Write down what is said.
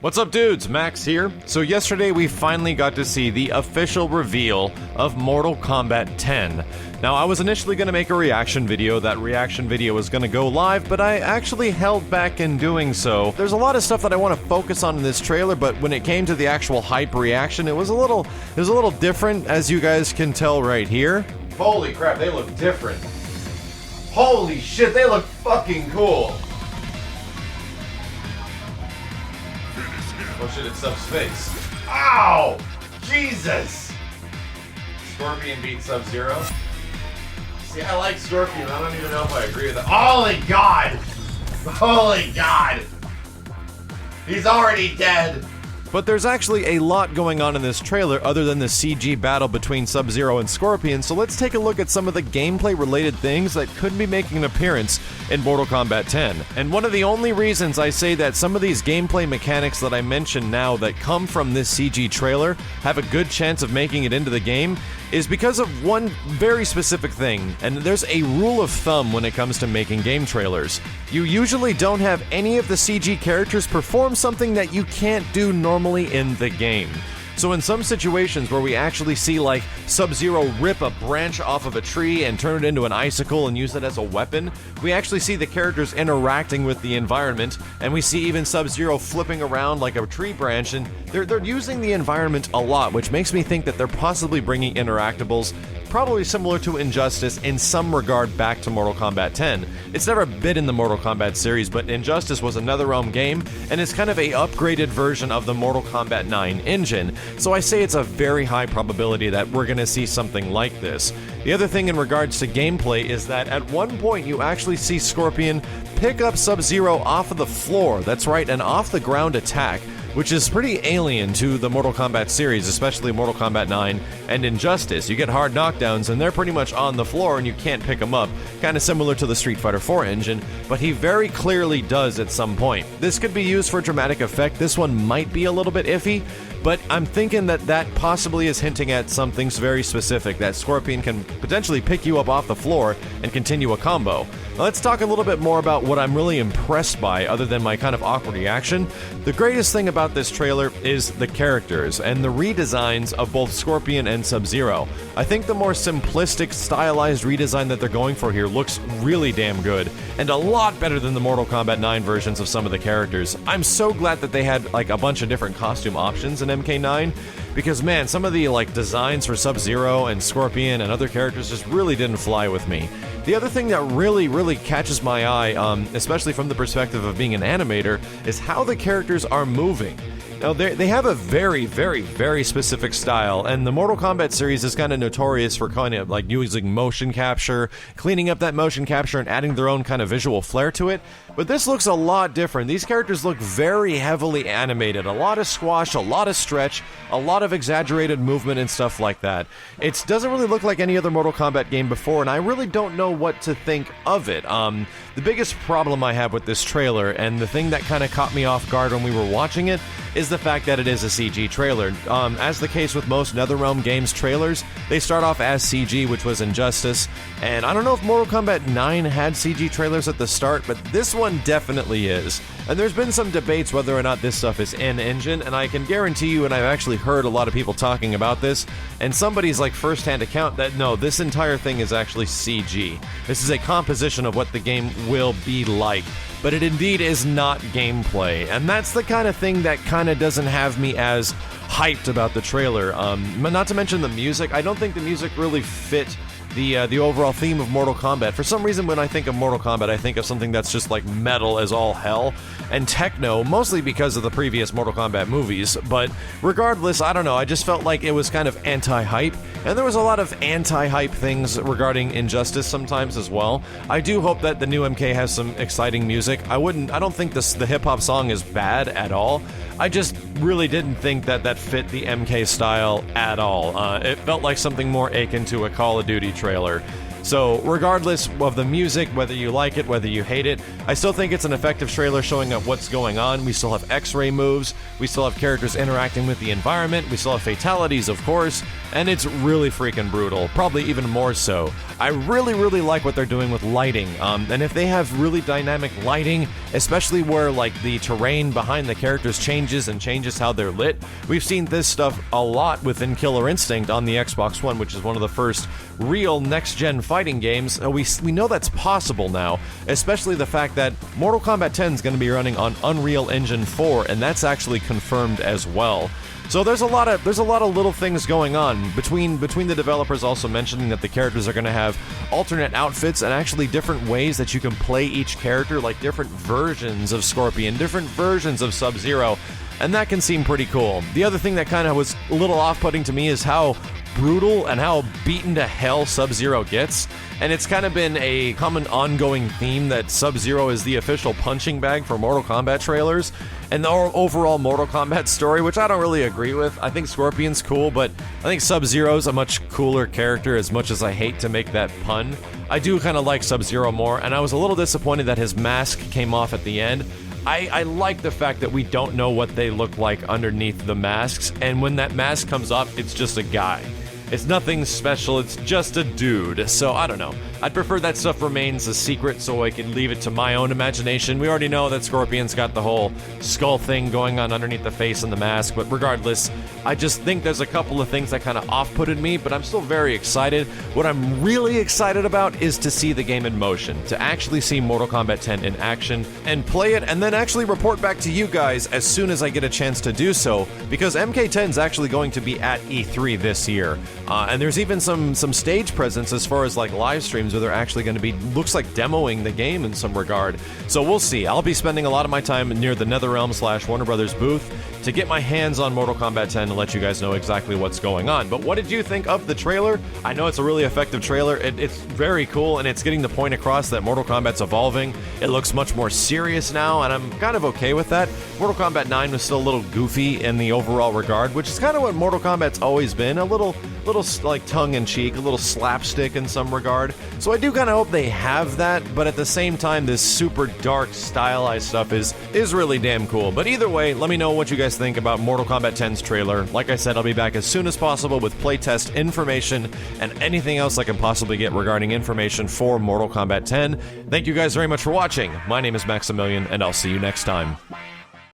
What's up, dudes? Max here. So yesterday we finally got to see the official reveal of Mortal Kombat 10. Now, I was initially going to make a reaction video. That reaction video was going to go live, but I actually held back in doing so. There's a lot of stuff that I want to focus on in this trailer, but when it came to the actual hype reaction, it was a little different, as you guys can tell right here. Holy crap, they look different. Holy shit, they look fucking cool. Oh shit, it's Sub's face. Ow! Jesus! Scorpion beat Sub-Zero. See, I like Scorpion. I don't even know if I agree with that. Holy God! Holy God! He's already dead! But there's actually a lot going on in this trailer other than the CG battle between Sub-Zero and Scorpion, so let's take a look at some of the gameplay-related things that could be making an appearance in Mortal Kombat 10. And one of the only reasons I say that some of these gameplay mechanics that I mentioned now that come from this CG trailer have a good chance of making it into the game is because of one very specific thing, and there's a rule of thumb when it comes to making game trailers. You usually don't have any of the CG characters perform something that you can't do normally in the game. So in some situations where we actually see like Sub-Zero rip a branch off of a tree and turn it into an icicle and use it as a weapon, we actually see the characters interacting with the environment, and we see even Sub-Zero flipping around like a tree branch, and they're using the environment a lot, which makes me think that they're possibly bringing interactables probably similar to Injustice in some regard back to Mortal Kombat 10. It's never been in the Mortal Kombat series, but Injustice was a NetherRealm game, and it's kind of a upgraded version of the Mortal Kombat 9 engine, so I say it's a very high probability that we're gonna see something like this. The other thing in regards to gameplay is that at one point you actually see Scorpion pick up Sub-Zero off of the floor, that's right, an off-the-ground attack, which is pretty alien to the Mortal Kombat series, especially Mortal Kombat 9 and Injustice. You get hard knockdowns and they're pretty much on the floor and you can't pick them up, kind of similar to the Street Fighter 4 engine, but he very clearly does at some point. This could be used for dramatic effect. This one might be a little bit iffy, but I'm thinking that that possibly is hinting at something very specific, that Scorpion can potentially pick you up off the floor and continue a combo. Now let's talk a little bit more about what I'm really impressed by, other than my kind of awkward reaction. The greatest thing about this trailer is the characters and the redesigns of both Scorpion and Sub-Zero. I think the more simplistic, stylized redesign that they're going for here looks really damn good, and a lot better than the Mortal Kombat 9 versions of some of the characters. I'm so glad that they had like a bunch of different costume options in MK9, because man, some of the like designs for Sub-Zero and Scorpion and other characters just really didn't fly with me. The other thing that really catches my eye, especially from the perspective of being an animator, is how the characters are moving. Now, they have a very specific style, and the Mortal Kombat series is kind of notorious for kind of like using motion capture, cleaning up that motion capture and adding their own kind of visual flair to it. But this looks a lot different. These characters look very heavily animated. A lot of squash, a lot of stretch, a lot of exaggerated movement and stuff like that. It doesn't really look like any other Mortal Kombat game before, and I really don't know what to think of it. The biggest problem I have with this trailer, and the thing that kind of caught me off guard when we were watching it, is the fact that it is a CG trailer. As the case with most NetherRealm games trailers, they start off as CG, which was Injustice, and I don't know if Mortal Kombat 9 had CG trailers at the start, but this one definitely is. And there's been some debates whether or not this stuff is in-engine, and I can guarantee you, and I've actually heard a lot of people talking about this, and somebody's like first-hand account that no, this entire thing is actually CG. This is a composition of what the game will be like. But it indeed is not gameplay, and that's the kind of thing that kind of doesn't have me as hyped about the trailer. Not to mention the music. I don't think the music really fit the overall theme of Mortal Kombat. For some reason, when I think of Mortal Kombat, I think of something that's just like metal as all hell, and techno, mostly because of the previous Mortal Kombat movies. But regardless, I don't know, I just felt like it was kind of anti-hype, and there was a lot of anti-hype things regarding Injustice sometimes as well. I do hope that the new MK has some exciting music. I don't think the hip-hop song is bad at all. I just really didn't think that that fit the MK style at all. It felt like something more akin to a Call of Duty trailer. So regardless of the music, whether you like it, whether you hate it, I still think it's an effective trailer showing up what's going on. We still have X-ray moves, we still have characters interacting with the environment, we still have fatalities, of course, and it's really freaking brutal, probably even more so. I really like what they're doing with lighting, and if they have really dynamic lighting, especially where like the terrain behind the characters changes and changes how they're lit. We've seen this stuff a lot within Killer Instinct on the Xbox One, which is one of the first real next-gen fighting games. We know that's possible now, especially the fact that Mortal Kombat 10 is going to be running on Unreal Engine 4, and that's actually confirmed as well. So there's a lot of little things going on between the developers also mentioning that the characters are going to have alternate outfits and actually different ways that you can play each character, like different versions of Scorpion, different versions of Sub-Zero, and that can seem pretty cool. The other thing that kind of was a little off-putting to me is how brutal and how beaten to hell Sub-Zero gets, and it's kind of been a common ongoing theme that Sub-Zero is the official punching bag for Mortal Kombat trailers and the overall Mortal Kombat story, which I don't really agree with. I think Scorpion's cool, but I think Sub-Zero's a much cooler character, as much as I hate to make that pun. I do kind of like Sub-Zero more, and I was a little disappointed that his mask came off at the end. I like the fact that we don't know what they look like underneath the masks, and when that mask comes off, it's just a guy. It's nothing special, it's just a dude, so I don't know. I'd prefer that stuff remains a secret so I can leave it to my own imagination. We already know that Scorpion's got the whole skull thing going on underneath the face and the mask, but regardless, I just think there's a couple of things that kind of off-putted me, but I'm still very excited. What I'm really excited about is to see the game in motion, to actually see Mortal Kombat 10 in action, and play it, and then actually report back to you guys as soon as I get a chance to do so, because MK10 is actually going to be at E3 this year. And there's even some stage presence as far as like live streams where they're actually going to be, looks like demoing the game in some regard. So we'll see. I'll be spending a lot of my time near the NetherRealm / Warner Brothers booth to get my hands on Mortal Kombat 10 and let you guys know exactly what's going on. But what did you think of the trailer? I know it's a really effective trailer. It's very cool, and it's getting the point across that Mortal Kombat's evolving. It looks much more serious now, and I'm kind of okay with that. Mortal Kombat 9 was still a little goofy in the overall regard, which is kind of what Mortal Kombat's always been, a little like tongue-in-cheek, a little slapstick in some regard. So I do kind of hope they have that, but at the same time, this super dark, stylized stuff is really damn cool. But either way, let me know what you guys think about Mortal Kombat 10's trailer. Like I said, I'll be back as soon as possible with playtest information and anything else I can possibly get regarding information for Mortal Kombat 10. Thank you guys very much for watching. My name is Maximilian, and I'll see you next time.